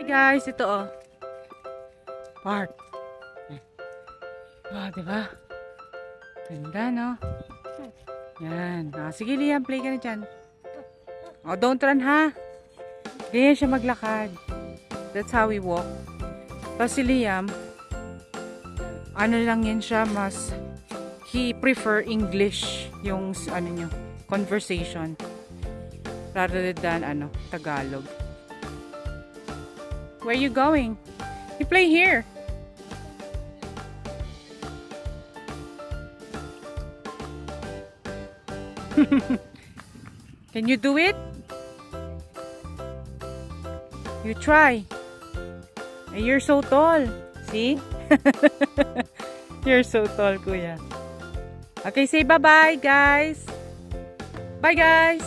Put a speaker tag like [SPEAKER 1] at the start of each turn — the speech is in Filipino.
[SPEAKER 1] Hi guys, ito oh. Park. Oh, diba? Ganda, no? Yan. Ah, sige, Liam, play ka na dyan. Oh, don't run, ha? Ganyan siya maglakad. That's how we walk. Tapos si Liam, ano lang yan siya, he prefer English yung, ano nyo, conversation. Rather than, Tagalog. Where you going? You play here. Can you do it? You try. You're so tall. See? You're so tall, kuya. Okay, say bye-bye, guys. Bye, guys.